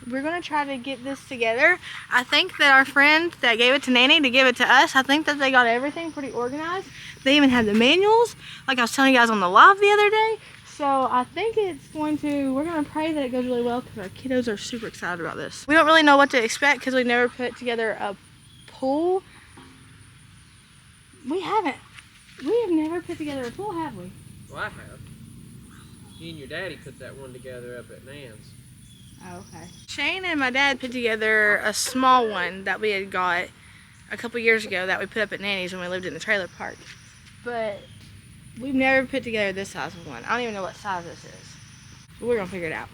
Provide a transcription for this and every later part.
we're gonna try to get this together. I think that our friend that gave it to Nanny to give it to us, I think that they got everything pretty organized. They even had the manuals, like I was telling you guys on the live the other day. So I think it's going to, we're gonna pray that it goes really well because our kiddos are super excited about this. We don't really know what to expect because we never put together a pool. We have never put together a pool, have we? Well, I have. You and your daddy put that one together up at Nan's. Oh, okay. Shane and my dad put together a small one that we had got a couple years ago that we put up at Nanny's when we lived in the trailer park. But we've never put together this size of one. I don't even know what size this is. But we're gonna figure it out.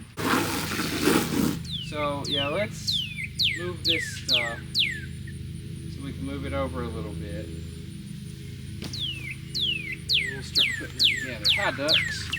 So yeah, let's move this stuff so we can move it over a little bit. And we'll start putting it together. Hi, ducks.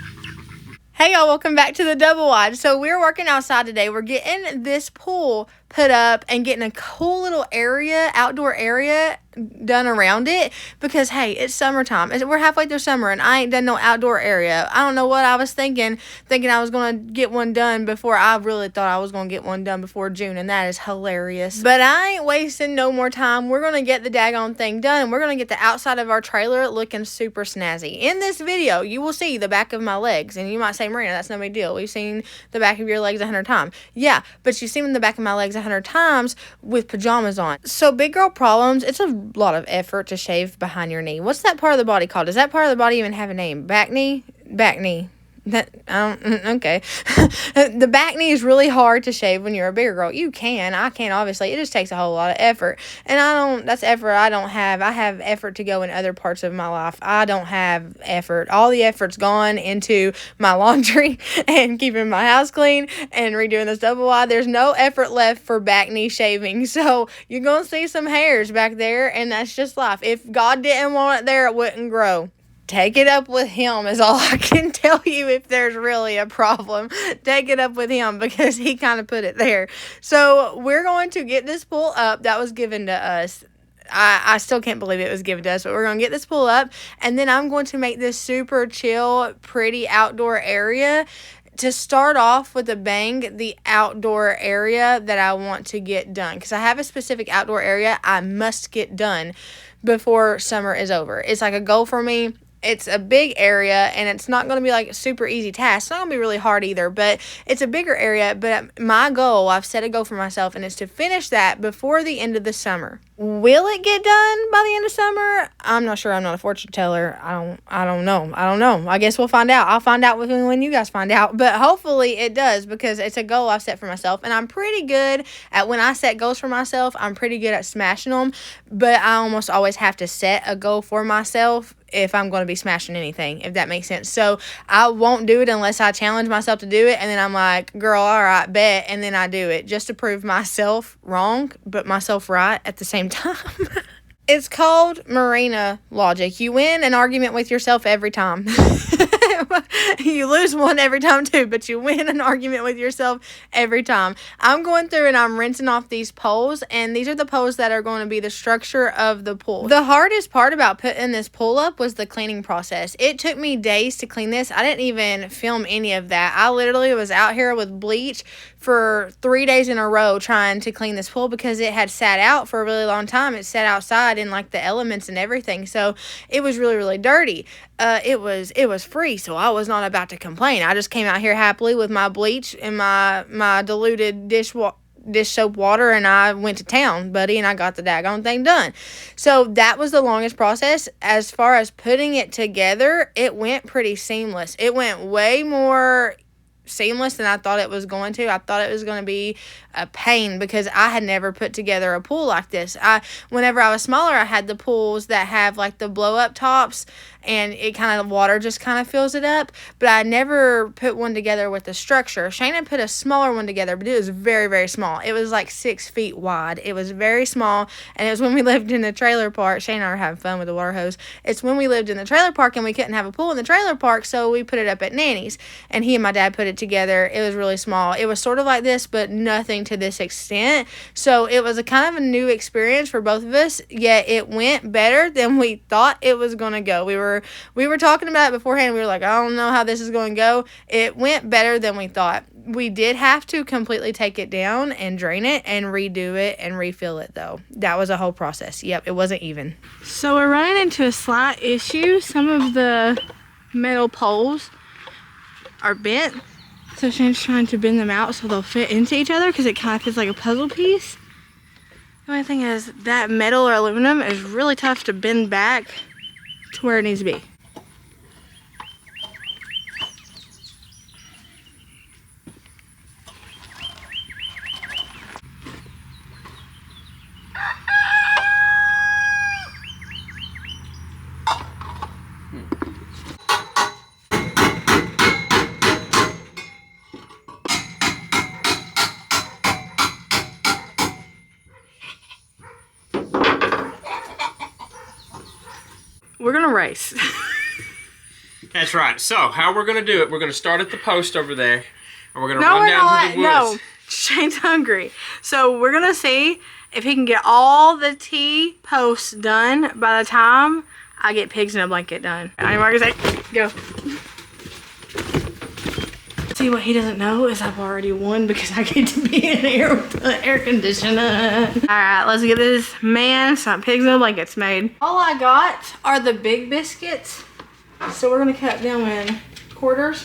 Hey y'all, welcome back to the Double Wide. So we're working outside today. We're getting this pool put up and getting a cool little area, outdoor area done around it because hey, it's summertime. We're halfway through summer and I ain't done no outdoor area. I don't know what I was thinking I was gonna get one done before. I really thought I was gonna get one done before June, and that is hilarious. But I ain't wasting no more time. We're gonna get the daggone thing done. We're gonna get the outside of our trailer looking super snazzy. In this video, you will see the back of my legs, and you might say, Marina, that's no big deal. We've seen the back of your legs 100 times. Yeah, but you've seen the back of my legs 100 times with pajamas on. So big girl problems, it's a lot of effort to shave behind your knee. What's that part of the body called? Does that part of the body even have a name? Back knee? Back knee. That I don't, okay. The back knee is really hard to shave when you're a bigger girl. You can, I can't, obviously. It just takes a whole lot of effort. And that's effort I don't have. I have effort to go in other parts of my life. I don't have effort. All the effort's gone into my laundry and keeping my house clean and redoing this double wide. There's no effort left for back knee shaving. So you're going to see some hairs back there, and that's just life. If God didn't want it there, it wouldn't grow. Take it up with him is all I can tell you. If there's really a problem, take it up with him because he kind of put it there. So we're going to get this pool up that was given to us. I still can't believe it was given to us, but we're going to get this pool up, and then I'm going to make this super chill, pretty outdoor area to start off with a bang, the outdoor area that I want to get done. Because I have a specific outdoor area I must get done before summer is over. It's like a goal for me. It's a big area, and it's not going to be like a super easy task. It's not going to be really hard either, but it's a bigger area. But my goal, I've set a goal for myself, and it's to finish that before the end of the summer. Will it get done by the end of summer? I'm not sure. I'm not a fortune teller. I don't know. I guess we'll find out. I'll find out when you guys find out. But hopefully it does, because it's a goal I've set for myself. And I'm pretty good at, when I set goals for myself, I'm pretty good at smashing them. But I almost always have to set a goal for myself if I'm going to be smashing anything, if that makes sense. So I won't do it unless I challenge myself to do it, and then I'm like, girl, all right, bet, and then I do it just to prove myself wrong, but myself right at the same time. It's called Merina logic. You win an argument with yourself every time. You lose one every time too, but you win an argument with yourself every time. I'm going through and I'm rinsing off these poles, and these are the poles that are going to be the structure of the pool. The hardest part about putting this pool up was the cleaning process. It took me days to clean this. I didn't even film any of that. I literally was out here with bleach for 3 days in a row trying to clean this pool because it had sat out for a really long time. It sat outside in like the elements and everything, so it was really, really dirty. It was free, so I was not about to complain. I just came out here happily with my bleach and my diluted dish soap water, and I went to town, buddy, and I got the daggone thing done. So that was the longest process. As far as putting it together, it went pretty seamless. It went way more seamless than I thought it was going to. I thought it was going to be a pain because I had never put together a pool like this. Whenever I was smaller, I had the pools that have like the blow up tops, and it kind of, water just kind of fills it up, but I never put one together with the structure. Shayna put a smaller one together, but it was very, very small. It was like 6 feet wide. It was very small, and it was when we lived in the trailer park. Shayna and I were having fun with the water hose. It's when we lived in the trailer park and we couldn't have a pool in the trailer park, so we put it up at Nanny's, and he and my dad put it together. It was really small. It was sort of like this, but nothing to this extent. So it was a kind of a new experience for both of us, yet it went better than we thought it was going to go. We were talking about it beforehand. We were like, I don't know how this is going to go. It went better than we thought. We did have to completely take it down and drain it and redo it and refill it, though. That was a whole process. Yep, it wasn't even. So we're running into a slight issue. Some of the metal poles are bent. So Shane's trying to bend them out so they'll fit into each other because it kind of fits like a puzzle piece. The only thing is that metal or aluminum is really tough to bend back to where it needs to be. We're gonna race. That's right. So, how we're gonna do it, we're gonna start at the post over there, and we're gonna run down to the woods. No, Shane's hungry. So we're gonna see if he can get all the T-posts done by the time I get pigs in a blanket done. I'm gonna say, go. See, what he doesn't know is I've already won because I get to be in here with the air conditioner. All right, let's get this man some pigs in a blankets made. All I got are the big biscuits. So we're gonna cut them in quarters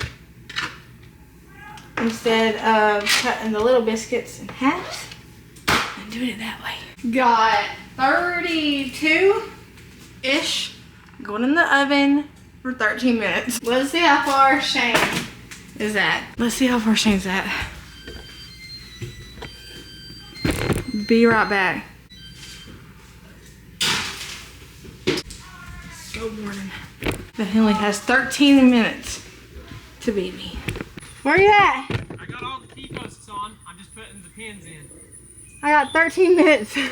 instead of cutting the little biscuits in halves and doing it that way. Got 32-ish going in the oven for 13 minutes. Let's see how far Shane is at. Let's see how far Shane's at. Be right back. So boring. But he only has 13 minutes to beat me. Where you at? I got all the T-posts on. I'm just putting the pins in. I got 13 minutes. Dang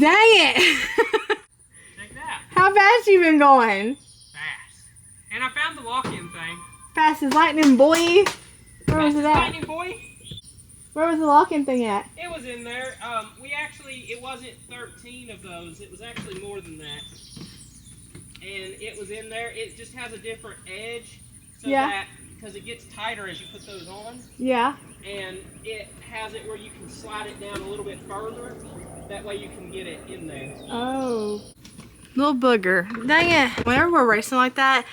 it! Check that. How fast you been going? Fast. And I found the lock-in thing. Fast as lightning, boy. Where was it at? Lightning boy. Where was the lock-in thing at? It was in there. It wasn't 13 of those. It was actually more than that. And it was in there. It just has a different edge. So that, because it gets tighter as you put those on. Yeah. And it has it where you can slide it down a little bit further. That way you can get it in there. Oh. Little booger. Dang it. Whenever we're racing like that,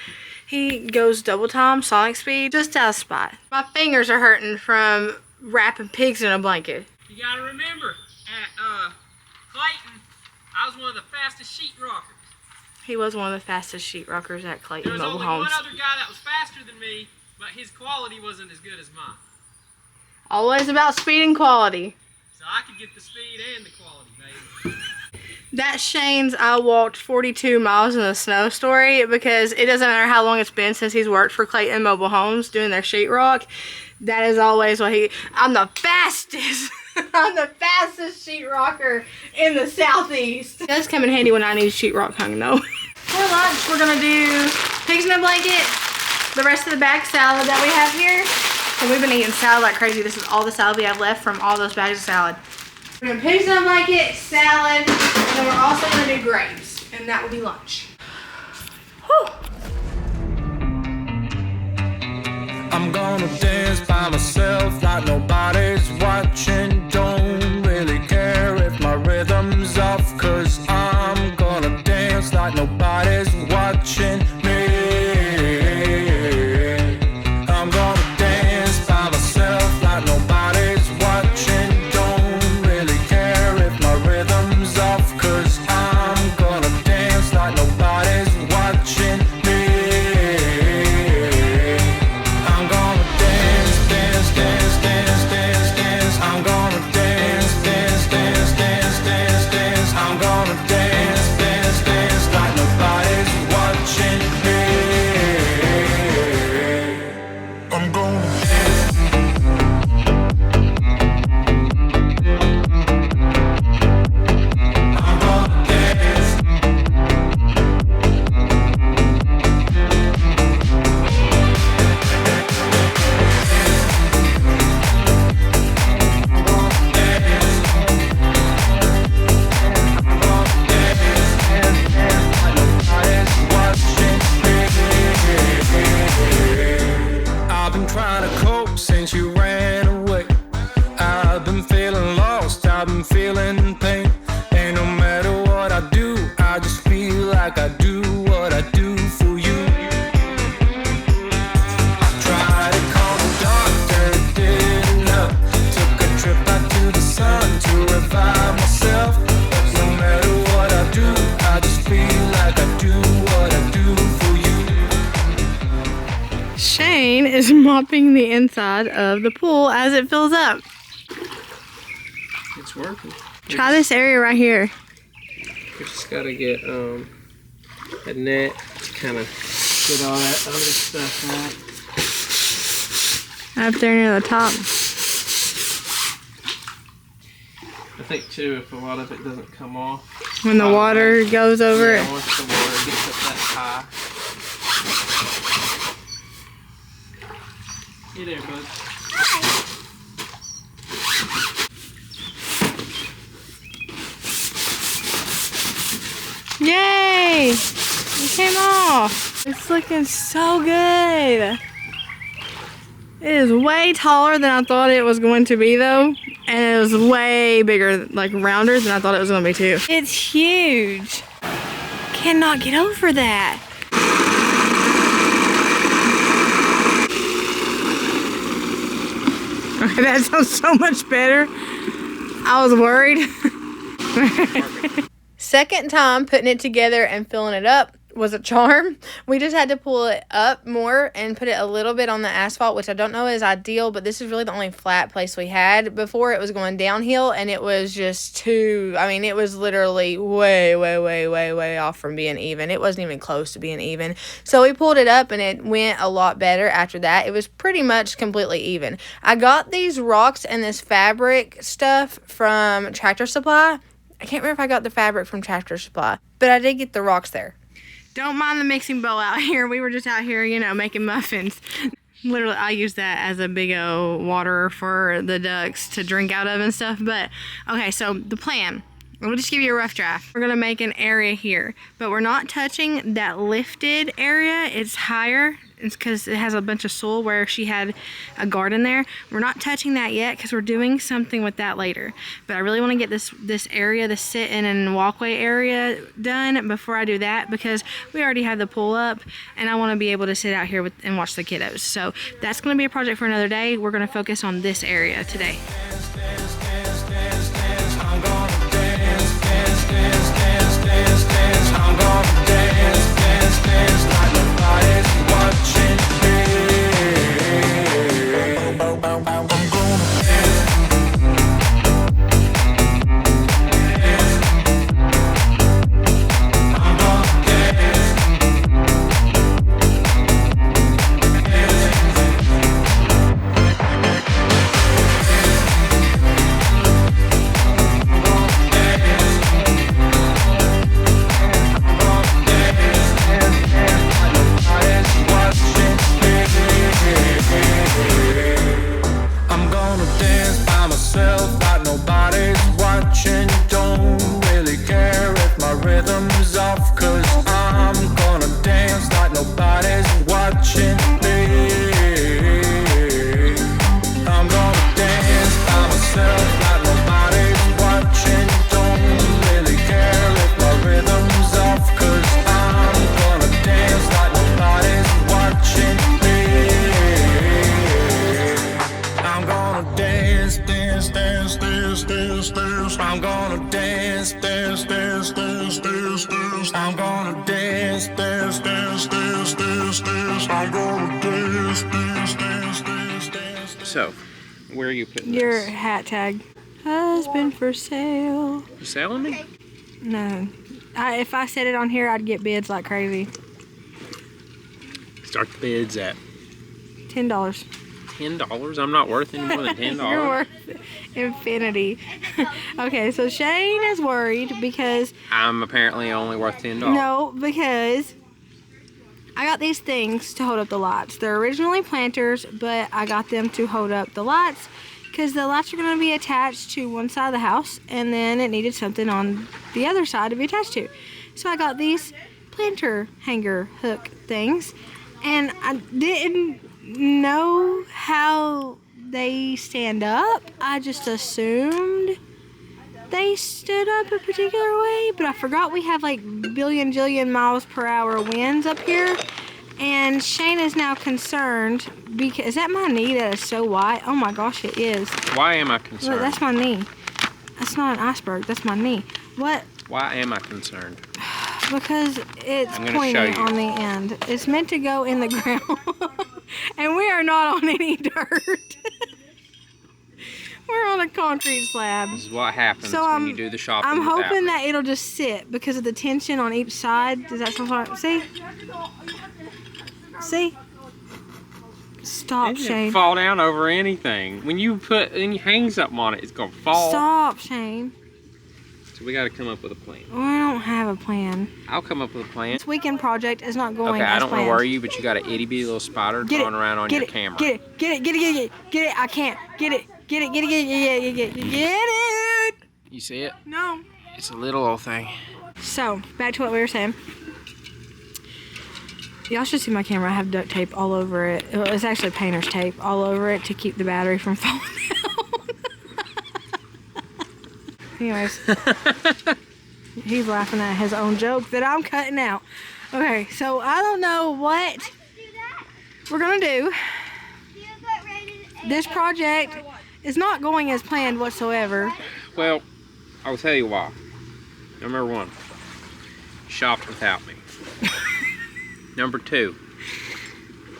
he goes double time, sonic speed, just out of spot. My fingers are hurting from wrapping pigs in a blanket. You gotta remember, at Clayton, I was one of the fastest sheetrockers. He was one of the fastest sheetrockers at Clayton Mobile Homes. There was only one other guy that was faster than me, but his quality wasn't as good as mine. Always about speed and quality. So I could get the speed and the quality, baby. That Shane's I walked 42 miles in the snow story, because it doesn't matter how long it's been since he's worked for Clayton Mobile Homes doing their sheetrock. That is always what I'm the fastest. I'm the fastest sheetrocker in the southeast. It does come in handy when I need sheetrock hung though. For lunch, we're gonna do pigs in a blanket, the rest of the bag salad that we have here. So we've been eating salad like crazy. This is all the salad we have left from all those bags of salad. We're doing pigs in a blanket, salad, and then we're also gonna do grapes, and that will be lunch. Whew. I'm gonna dance by myself like nobody's watching. Don't really care if my rhythm's off, 'cause I'm gonna dance like nobody's watching me. I'm gonna dance by myself like nobody's watching. Don't really care if my rhythm's off, 'cause I'm gonna dance like nobody's watching me. I'm gonna dance, dance, dance, dance, dance. mopping the inside of the pool as it fills up. It's working. Try this area right here. We just gotta get a net to kind of get all that other stuff out. Up there near the top. I think too, if a lot of it doesn't come off. When the water goes over it. Once the water gets up that high. Hey there, bud. Yay! It came off. It's looking so good. It is way taller than I thought it was going to be though. And it was way bigger, like rounder than I thought it was going to be too. It's huge. Cannot get over that. Okay, that sounds so much better. I was worried. Second time putting it together and filling it up was a charm. We just had to pull it up more and put it a little bit on the asphalt, which I don't know is ideal, but this is really the only flat place we had. Before it was going downhill and it was just too, I mean, it was literally way off from being even. It wasn't even close to being even. So we pulled it up and it went a lot better after that. It was pretty much completely even. I got these rocks and this fabric stuff from Tractor Supply. I can't remember if I got the fabric from Tractor Supply, but I did get the rocks there. Don't mind the mixing bowl out here. We were just out here, you know, making muffins. Literally, I use that as a big old water for the ducks to drink out of and stuff. But, okay, so the plan. We'll just give you a rough draft. We're going to make an area here, but we're not touching that lifted area. It's higher. It's because it has a bunch of soil where she had a garden there. We're not touching that yet because we're doing something with that later. But I really want to get this area, the sit-in and walkway area done before I do that because we already have the pool up and I want to be able to sit out here and watch the kiddos. So that's going to be a project for another day. We're going to focus on this area today. I'm gonna dance, dance, dance, dance, dance, dance. I'm gonna dance, dance, dance, dance, dance, dance. I'm gonna dance, dance, dance, dance, dance. So, where are you putting Your this? hat tag. Husband for sale. You selling me? No. If I said it on here, I'd get bids like crazy. Start the bids at $10. $10? I'm not worth any more than $10. You're worth infinity. Okay, so Shane is worried because... I'm apparently only worth $10. No, because I got these things to hold up the lights. They're originally planters, but I got them to hold up the lights because the lights are going to be attached to one side of the house, and then it needed something on the other side to be attached to. So I got these planter hanger hook things, and I didn't know how they stand up. I just assumed they stood up a particular way, but I forgot we have like billion jillion miles per hour winds up here, and Shane is now concerned because is that my knee that is so white? Oh my gosh, it is. Why am I concerned? Look, that's my knee. That's not an iceberg, that's my knee. What? Why am I concerned? Because it's pointed on the end. It's meant to go in the ground. And we are not on any dirt. We're on a concrete slab. This is what happens when you do the shopping. I'm hoping that it'll just sit because of the tension on each side. Does that sound like? See? See? Stop, Shane. Fall down over anything. When you hang something on it, it's gonna fall. Stop, Shane. So we got to come up with a plan. We don't have a plan. I'll come up with a plan. This weekend project is not going as I don't want planned. to worry you, but you got an itty bitty little spider crawling around on your camera. Get it. I can't. Get it. Get it. You see it? No. It's a little old thing. So, back to what we were saying. Y'all should see my camera. I have duct tape all over it. It's actually painter's tape all over it to keep the battery from falling down. Anyways. He's laughing at his own joke that I'm cutting out. Okay, so I don't know what we're going to do. This project is not going as planned whatsoever. Well, I'll tell you why. Number one, you shopped without me. Number two,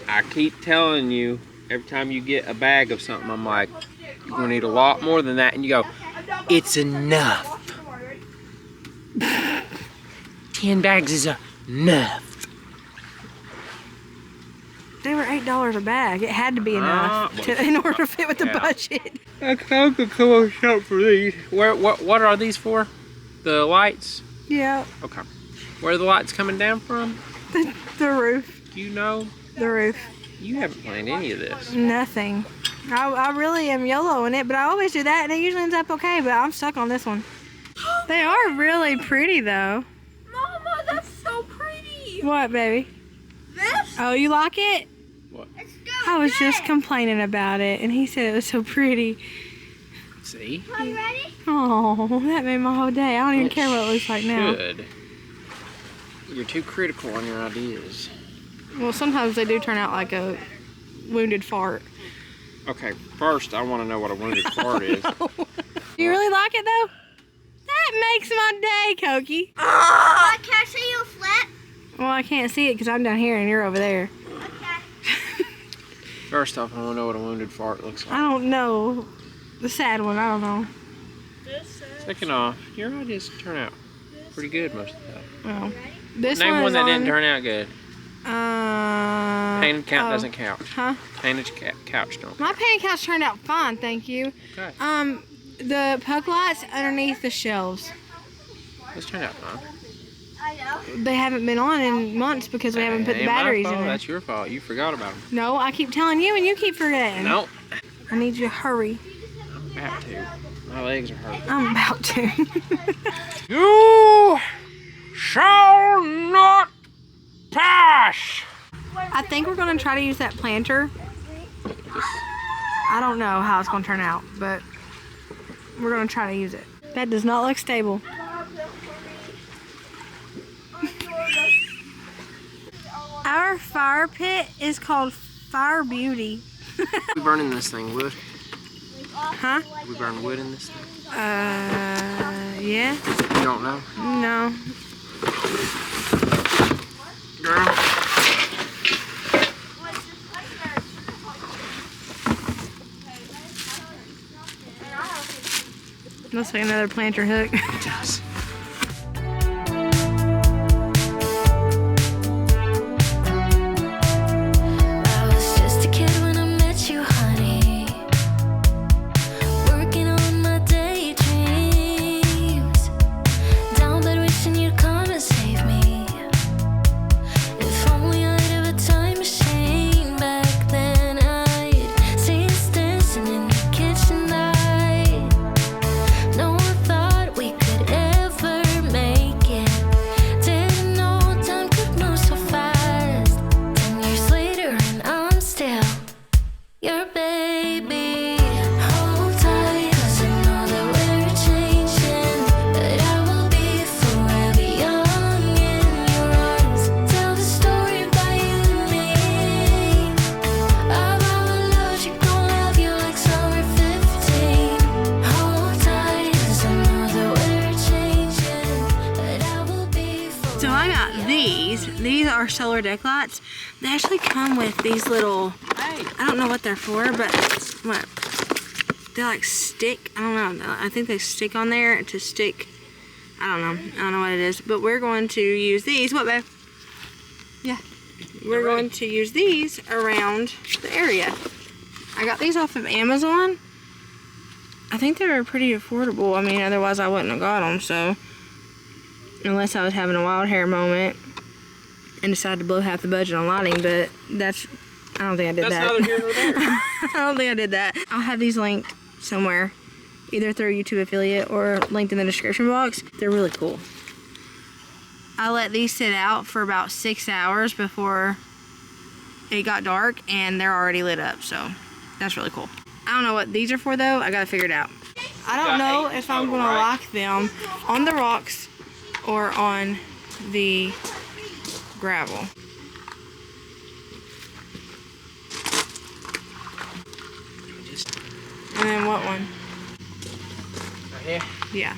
I keep telling you every time you get a bag of something, I'm like, you're gonna need a lot more than that, and you go, it's enough. 10 bags is enough. They were $8 a bag. It had to be enough in order to fit with the budget. I could come up shop for these. What are these for? The lights? Yeah. Okay. Where are the lights coming down from? The roof. Do you know? The roof. You haven't planned any of this. Nothing. I really am YOLOing it, but I always do that, and it usually ends up okay, but I'm stuck on this one. They are really pretty, though. Mama, that's so pretty. What, baby? This? Oh, you like it? What? It's so I was good. just complaining about it, and he said it was so pretty. See? Are you ready? Oh, that made my whole day. I don't even care what it looks like now. Good. You're too critical on your ideas. Well, sometimes they do turn out like a wounded fart. Okay, first I want to know what a wounded fart is. Do you really like it, though? That makes my day, Koki. Oh, can I see you flip? Well, I can't see it because I'm down here and you're over there. Okay. First off, I want to know what a wounded fart looks I like. don't know. The sad one, I don't know. Second off, your ideas turn out pretty good most of the time. Well, this Name one that didn't on, turn out good. Painted couch doesn't count. Huh? Painted couch don't. My painted couch turned out fine, thank you. Okay. The puck lights underneath the shelves. This turned out fine. I know. They haven't been on in months because we haven't put the Ain't my batteries in fault, there. That's your fault. You forgot about them. No, I keep telling you and you keep forgetting. No. I need you to hurry. I'm about to. My legs are hurting. I'm about to. You shall not pass. I think we're going to try to use that planter. I don't know how it's going to turn out, but we're going to try to use it. That does not look stable. Our fire pit is called Fire Beauty. We burning this thing wood? Huh? We burn wood in this thing? Yeah? You don't know? No. Girl. Looks like another planter hook. It does. I was just a kid when I met you, honey. Working on my daydreams. Down bed wishing you'd come and save me. If only I'd have a time machine back then, I'd see us dancing in the kitchen. I no one thought we could ever our solar deck lights, they actually come with these little, I don't know what they're for, but what? They like stick, I don't know, I think they stick on there to stick, I don't know what it is, but we're going to use these, what babe? Yeah. We're going to use these around the area. I got these off of Amazon. I think they were pretty affordable. I mean, otherwise I wouldn't have got them, so. Unless I was having a wild hair moment and decided to blow half the budget on lighting, but that's, I don't think I did that. That's neither here nor there. I don't think I did that. I'll have these linked somewhere, either through a YouTube affiliate or linked in the description box. They're really cool. I let these sit out for about 6 hours before it got dark, and they're already lit up, so that's really cool. I don't know what these are for though. I gotta figure it out. I don't know if I'm gonna lock them on the rocks or on the gravel. And then what one? Right here? Yeah.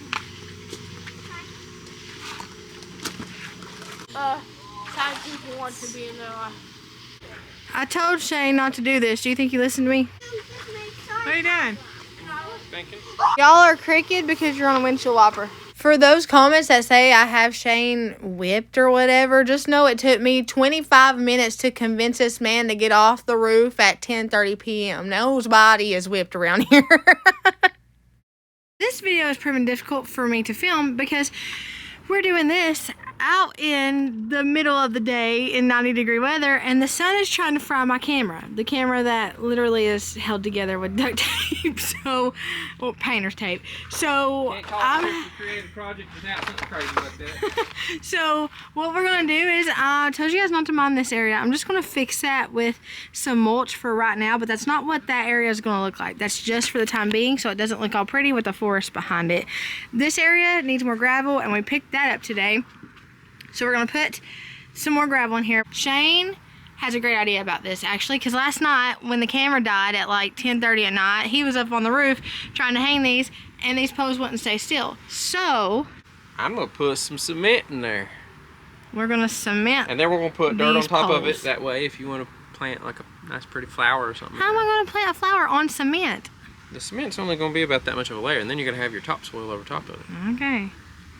Some people want to be in their life. I told Shane not to do this. Do you think he listened to me? What are you doing? Thinking. Y'all are crooked because you're on a windshield wiper. For those comments that say I have Shane whipped or whatever, just know it took me 25 minutes to convince this man to get off the roof at 10:30 p.m. Nobody is whipped around here. This video is proving difficult for me to film because we're doing this out in the middle of the day in 90-degree weather, and the sun is trying to fry my camera. The camera that literally is held together with duct tape, so, well, painter's tape. So, Can't call it a creative project without something crazy like that. So, what we're gonna do is, I told you guys not to mind this area. I'm just gonna fix that with some mulch for right now, but that's not what that area is gonna look like. That's just for the time being, so it doesn't look all pretty with the forest behind it. This area needs more gravel, and we picked that up today. So we're gonna put some more gravel in here. Shane has a great idea about this actually, because last night when the camera died at like 10:30 at night, he was up on the roof trying to hang these, and these poles wouldn't stay still. So I'm gonna put some cement in there. we're gonna cement. And then we're gonna put dirt on these top of poles. it. That way, if you want to plant like a nice pretty flower or something. How am I gonna plant a flower on cement? The cement's only gonna be about that much of a layer, and then you're gonna have your topsoil over top of it. Okay.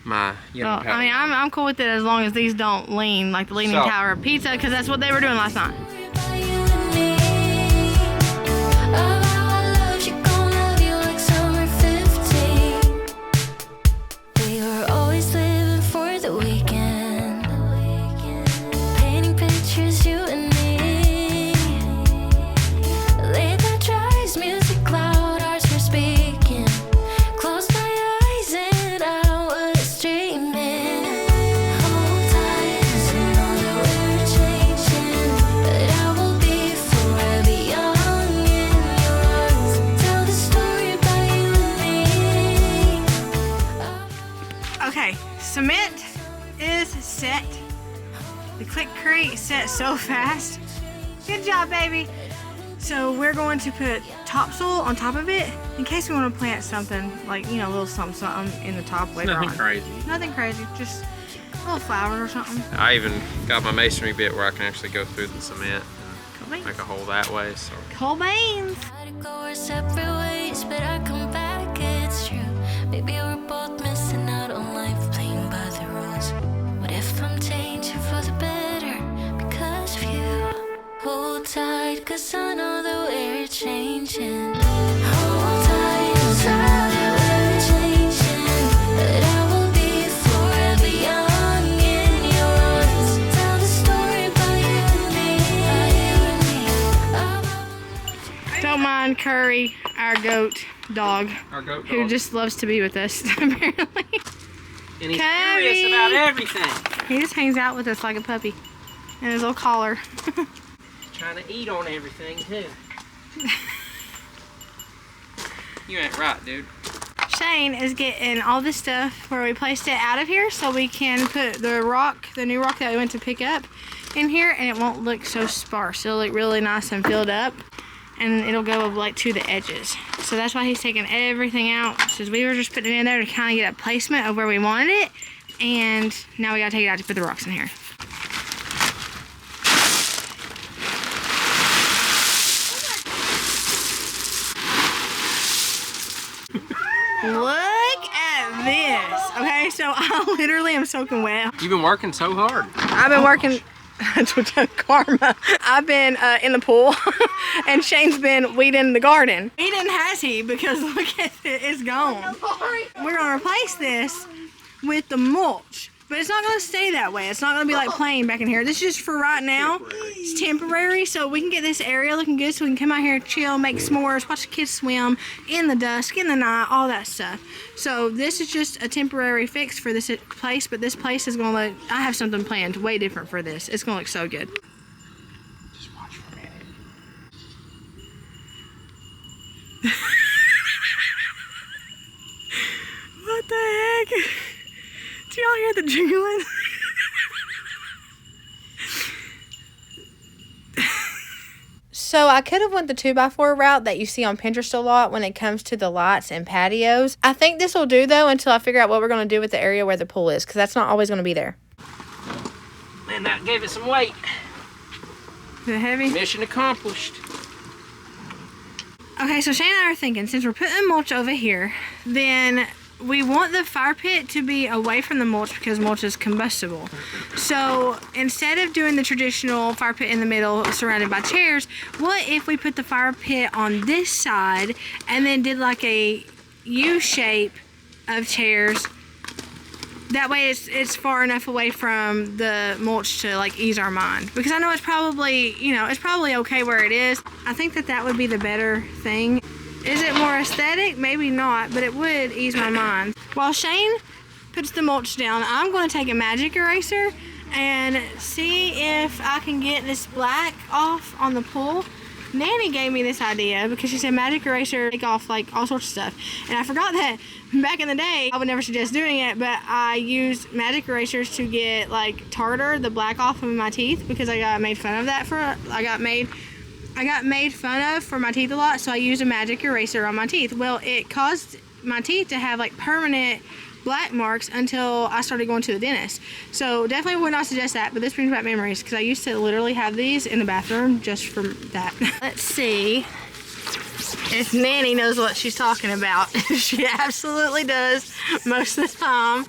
My yellow Well, I mean, I'm cool with it as long as these don't lean like the Leaning So- Tower of Pizza, because that's what they were doing last night. Okay, cement is set. The Click-Crete set so fast. Good job, baby. So we're going to put topsoil on top of it in case we want to plant something like, you know, a little something in the top later on. Nothing crazy. Nothing crazy, just a little flowers or something. I even got my masonry bit where I can actually go through the cement Cool and beans. make a hole that way. So Cool beans. Try to go our separate ways, but I come back, it's true. Maybe we're both missing out on life, playing by the rules. What if I'm changing for the better because of you? Hold tight, cause I know that we're changing. Hold tight, cause I know that we're changing. But I will be forever young in your arms. Tell the story about you and me, Don't mind Curry, our goat dog, our goat who dog. just loves to be with us, apparently. And he's Cubby. curious about everything. He just hangs out with us like a puppy in his little collar. Trying to eat on everything too. You ain't right, dude. Shane is getting all this stuff where we placed it out of here so we can put the rock, the new rock that we went to pick up in here, and it won't look so sparse. It'll look really nice and filled up, and it'll go like to the edges. So that's why he's taking everything out, because we were just putting it in there to kind of get a placement of where we wanted it, and now we gotta take it out to put the rocks in here. Look at this. Okay, so I literally am soaking wet. You've been working so hard. I've been working. Karma. I've been in the pool, and Shane's been weeding the garden. Weeding has he, because look at it, it's gone. We're gonna replace this with the mulch. But it's not going to stay that way. It's not going to be like plain back in here. This is just for right now. It's temporary, so we can get this area looking good so we can come out here, chill, make s'mores, watch the kids swim in the dusk, in the night, all that stuff. So this is just a temporary fix for this place, but this place is going to look, I have something planned way different for this. It's going to look so good. Just watch for a minute. What the heck? Do y'all hear the jingling? So I could have went the 2x4 route that you see on Pinterest a lot when it comes to the lights and patios. I think this will do though until I figure out what we're going to do with the area where the pool is, because that's not always going to be there. Man, that gave it some weight. Is it heavy? Mission accomplished. Okay, so Shane and I are thinking, since we're putting mulch over here, then we want the fire pit to be away from the mulch because mulch is combustible. So instead of doing the traditional fire pit in the middle surrounded by chairs, what if we put the fire pit on this side and then did like a U shape of chairs? That way it's far enough away from the mulch to like ease our mind. Because I know it's probably, you know, it's probably okay where it is. I think that would be the better thing. Is it more aesthetic? Maybe not, but it would ease my mind. While Shane puts the mulch down, I'm going to take a magic eraser and see if I can get this black off on the pool. Nanny gave me this idea because she said magic eraser take off like all sorts of stuff. And I forgot that back in the day, I would never suggest doing it, but I used magic erasers to get like tartar, the black off of my teeth, because I got made fun of that I got made fun of for my teeth a lot, so I used a magic eraser on my teeth. Well, it caused my teeth to have like permanent black marks until I started going to the dentist. So definitely would not suggest that, but this brings back memories because I used to literally have these in the bathroom just for that. Let's see if Nanny knows what she's talking about. She absolutely does most of the time.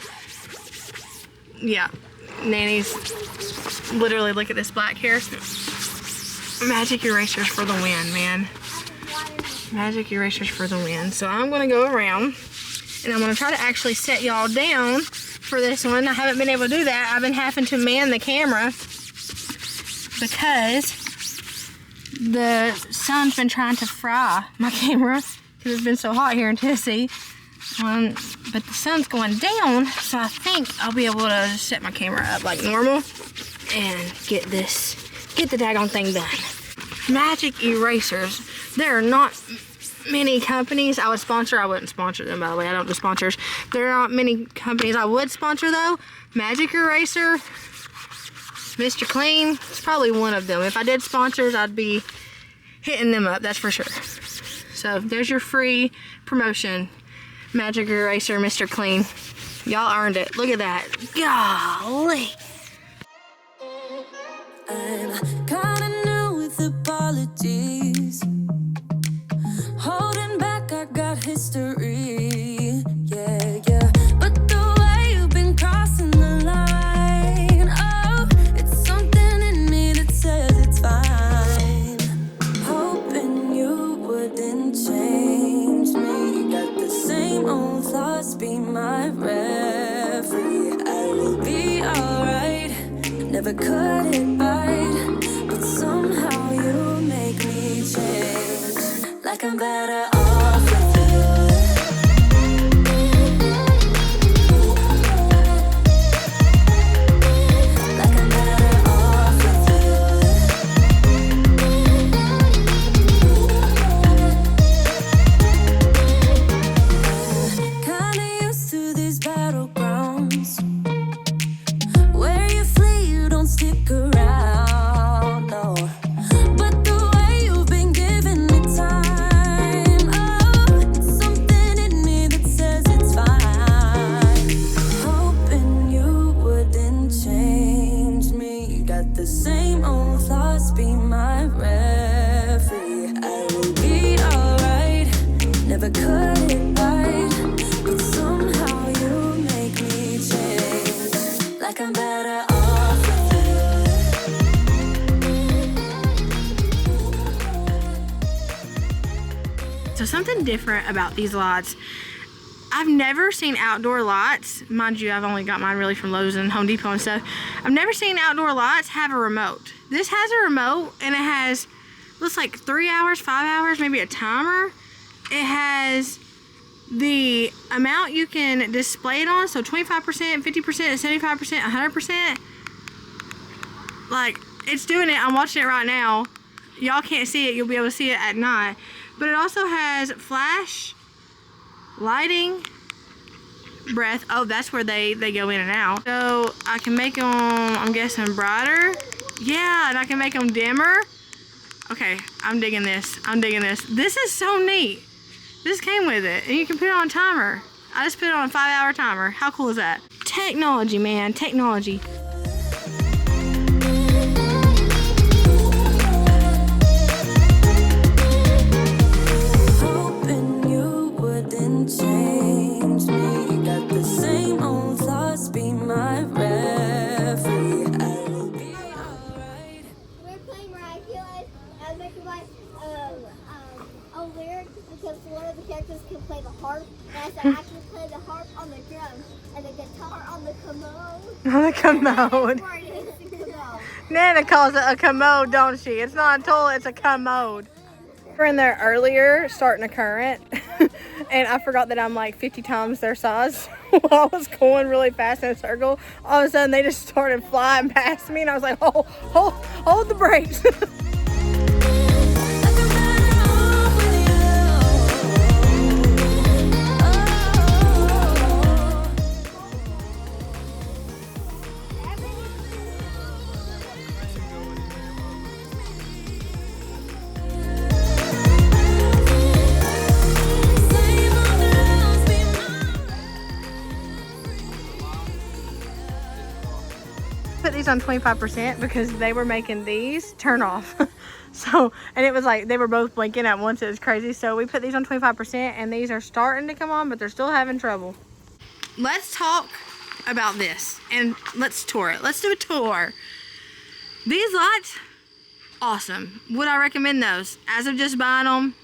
Yeah, Nanny's literally, look at this black hair. Magic erasers for the win, man. Magic erasers for the win. So I'm going to go around and I'm going to try to actually set y'all down for this one. I haven't been able to do that. I've been having to man the camera because the sun's been trying to fry my camera because it's been so hot here in Tennessee. But the sun's going down, so I think I'll be able to set my camera up like normal and get the daggone thing done. Magic erasers. There are not many companies I would sponsor. I wouldn't sponsor them, by the way. I don't do sponsors. There are not many companies I would sponsor, though. Magic eraser, Mr. Clean, it's probably one of them. If I did sponsors, I'd be hitting them up, that's for sure. So there's your free promotion. Magic eraser, Mr. Clean. Y'all earned it. Look at that. Golly. I'm kinda new with apologies. Holding back, I got history. Yeah, yeah. But the way you've been crossing the line, oh, it's something in me that says it's fine. Hoping you wouldn't change me. Got the same old thoughts, be my referee. I will be alright. Never cut it right, but somehow you make me change. Like I'm better off with you. Like I'm better off with you. Kinda used to these battlegrounds. Where you flee, you don't stick around, no. But the way you've been giving me time, oh, something different about these lots. I've never seen outdoor lots. Mind you, I've only got mine really from Lowe's and Home Depot and stuff. I've never seen outdoor lots have a remote. This has a remote, and it has, looks like 3 hours, 5 hours, maybe a timer. It has the amount you can display it on, so 25%, 50%, 75%, 100%. Like, it's doing it. I'm watching it right now. Y'all can't see it. You'll be able to see it at night. But it also has flash, lighting, breath. Oh, that's where they go in and out. So I can make them, I'm guessing, brighter. Yeah, and I can make them dimmer. Okay, I'm digging this. I'm digging this. This is so neat. This came with it, and you can put it on a timer. I just put it on a 5-hour timer. How cool is that? Technology, man, technology. Change me, got the same old thoughts, be my referee. I will be alright. We're playing miraculous. I'm making my own lyrics because one of the characters can play the harp, and I said I can play the harp on the drums and the guitar on the commode. On the commode. Nana calls it a commode, don't she? It's not a toilet, it's a commode. We were in there earlier, starting a current, and I forgot that I'm like 50 times their size. While I was going really fast in a circle, all of a sudden they just started flying past me, and I was like, hold the brakes. Put these on 25% because they were making these turn off. So, and it was like they were both blinking at once. It was crazy. So we put these on 25%, and these are starting to come on, but they're still having trouble. Let's talk about this, and let's tour it. Let's do a tour. These lights, awesome. Would I recommend those? As of just buying them,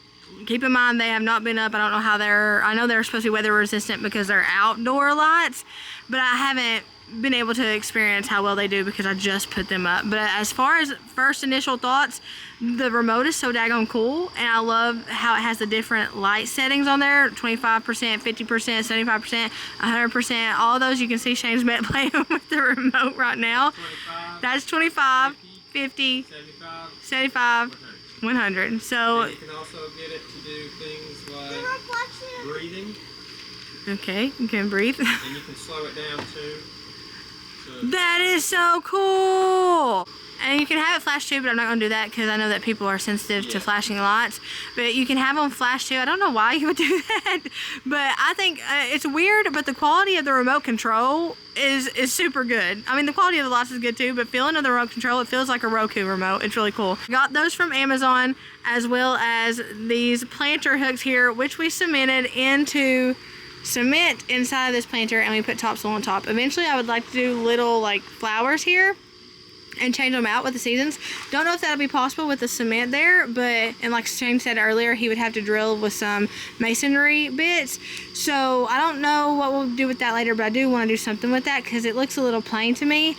keep in mind they have not been up. I don't know how I know they're supposed to be weather resistant because they're outdoor lights, but I haven't been able to experience how well they do because I just put them up. But as far as first initial thoughts, the remote is so daggone cool, and I love how it has the different light settings on there, 25%, 50%, 75%, 100%. All those you can see Shane's met playing with the remote right now. 25, that's 25, 50, 75, 100. So and you can also get it to do things like breathing. Okay, you can breathe. And you can slow it down too. That is so cool. And you can have it flash too, but I'm not going to do that because I know that people are sensitive to flashing lights. But you can have them flash too. I don't know why you would do that, but I think it's weird, but the quality of the remote control is super good. I mean, the quality of the lights is good too, but feeling of the remote control, it feels like a Roku remote. It's really cool. Got those from Amazon, as well as these planter hooks here, which we cemented into cement inside of this planter, and we put topsoil on top. Eventually I would like to do little like flowers here and change them out with the seasons. Don't know if that'll be possible with the cement there, but, and like Shane said earlier, he would have to drill with some masonry bits. So I don't know what we'll do with that later, but I do want to do something with that because it looks a little plain to me.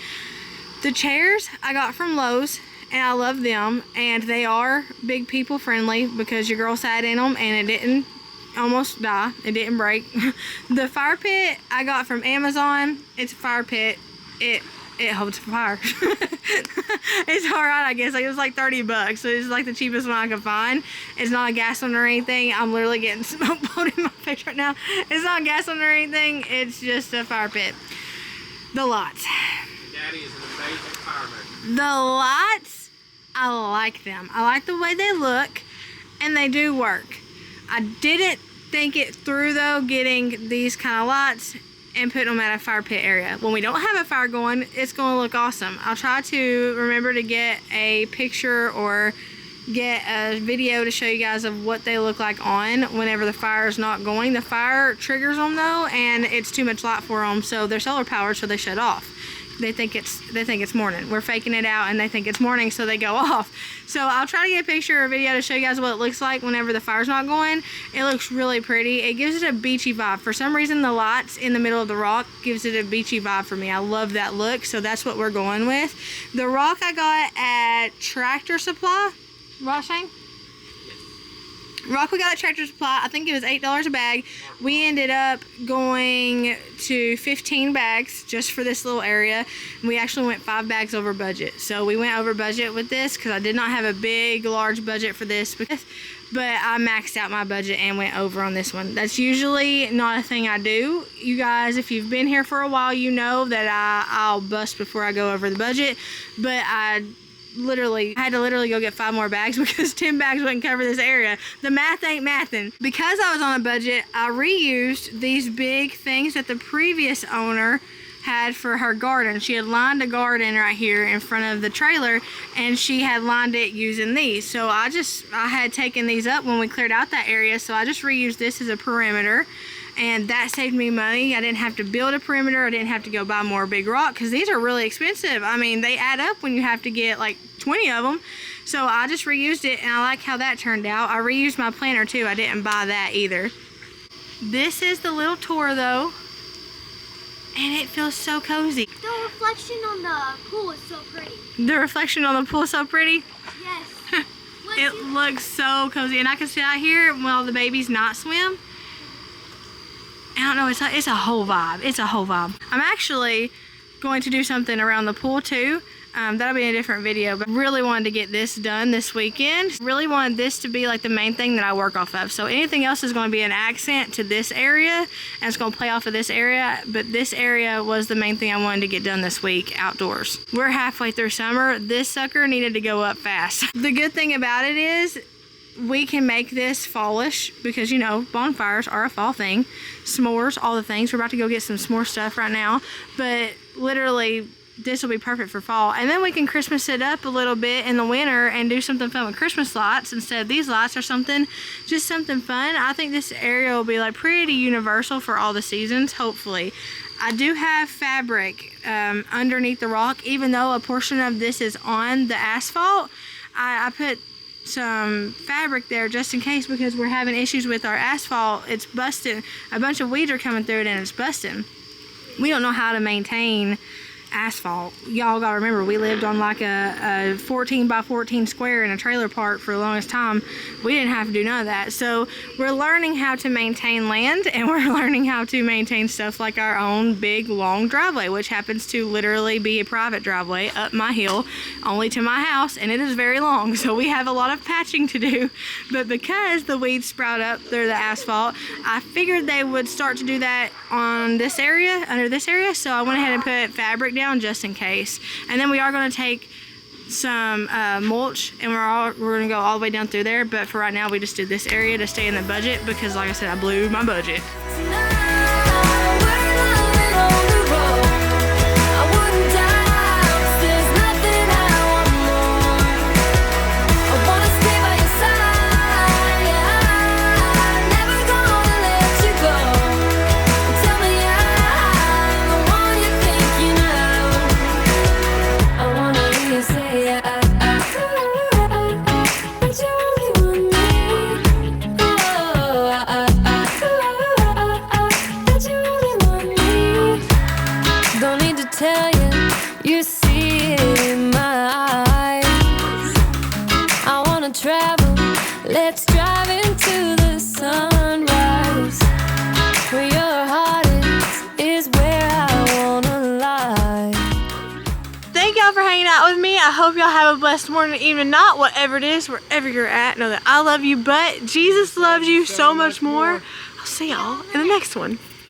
The chairs I got from Lowe's, and I love them, and they are big people friendly because your girl sat in them and it didn't almost die. It didn't break. The fire pit I got from Amazon. It's a fire pit. It holds fire. It's alright, I guess. Like, it was like $30, so it's like the cheapest one I could find. It's not a gas one or anything. I'm literally getting smoke blown in my face right now. It's not a gas one or anything. It's just a fire pit. The lights. Daddy is an amazing fireman. The lights, I like them. I like the way they look, and they do work. I didn't think it through though, getting these kind of lights and putting them at a fire pit area. When we don't have a fire going, it's going to look awesome. I'll try to remember to get a picture or get a video to show you guys of what they look like on whenever the fire is not going. The fire triggers them though, and it's too much light for them, so they're solar powered, so they shut off. they think it's morning. We're faking it out and they think it's morning, so they go off. So I'll try to get a picture or a video to show you guys what it looks like whenever the fire's not going. It looks really pretty. It gives it a beachy vibe. For some reason, the lights in the middle of the rock gives it a beachy vibe for me. I love that look, so that's what we're going with. The rock I got at Tractor Supply. Right, Shane? Rock we got at Tractor Supply, I think it was $8 a bag. We ended up going to 15 bags just for this little area. We actually went 5 bags over budget. So we went over budget with this because I did not have a big, large budget for this. But I maxed out my budget and went over on this one. That's usually not a thing I do. You guys, if you've been here for a while, you know that I'll bust before I go over the budget. But I had to literally go get 5 more bags because 10 bags wouldn't cover this area. The math ain't mathin'. Because I was on a budget, I reused these big things that the previous owner had for her garden. She had lined a garden right here in front of the trailer, and she had lined it using these. So I had taken these up when we cleared out that area, so I just reused this as a perimeter. And that saved me money. I didn't have to build a perimeter. I didn't have to go buy more big rock because these are really expensive. I mean, they add up when you have to get like 20 of them. So I just reused it, and I like how that turned out. I reused my planter too. I didn't buy that either. This is the little tour though, and it feels so cozy. The reflection on the pool is so pretty. The reflection on the pool is so pretty. Yes. It looks so cozy, and I can sit out here while the babies not swim. I don't know, it's a whole vibe. It's a whole vibe. I'm actually going to do something around the pool too. That'll be in a different video, but really wanted to get this done this weekend. Really wanted this to be like the main thing that I work off of. So anything else is going to be an accent to this area, and it's going to play off of this area, but this area was the main thing I wanted to get done this week outdoors. We're halfway through summer. This sucker needed to go up fast. The good thing about it is we can make this fallish because, you know, bonfires are a fall thing. S'mores, all the things. We're about to go get some s'more stuff right now, but literally this will be perfect for fall. And then we can Christmas it up a little bit in the winter and do something fun with Christmas lights instead of these lights or something. Just something fun. I think this area will be like pretty universal for all the seasons, hopefully. I do have fabric underneath the rock, even though a portion of this is on the asphalt. I put some fabric there just in case because we're having issues with our asphalt. It's busting. A bunch of weeds are coming through it and it's busting. We don't know how to maintain asphalt. Y'all gotta remember, we lived on like a 14 by 14 square in a trailer park for the longest time. We didn't have to do none of that. So we're learning how to maintain land, and we're learning how to maintain stuff like our own big long driveway, which happens to literally be a private driveway up my hill only to my house, and it is very long. So we have a lot of patching to do, but because the weeds sprout up through the asphalt, I figured they would start to do that on this area, under this area. So I went ahead and put fabric down just in case. And then we are going to take some mulch, and we're going to go all the way down through there, but for right now we just did this area to stay in the budget because, like I said, I blew my budget. Tell you, you see it in my eyes. I wanna travel, let's drive into the sunrise. Where your heart is where I wanna lie. Thank y'all for hanging out with me. I hope y'all have a blessed morning, evening, night, whatever it is, wherever you're at. Know that I love you, but Jesus loves you so much more. I'll see y'all in the next one.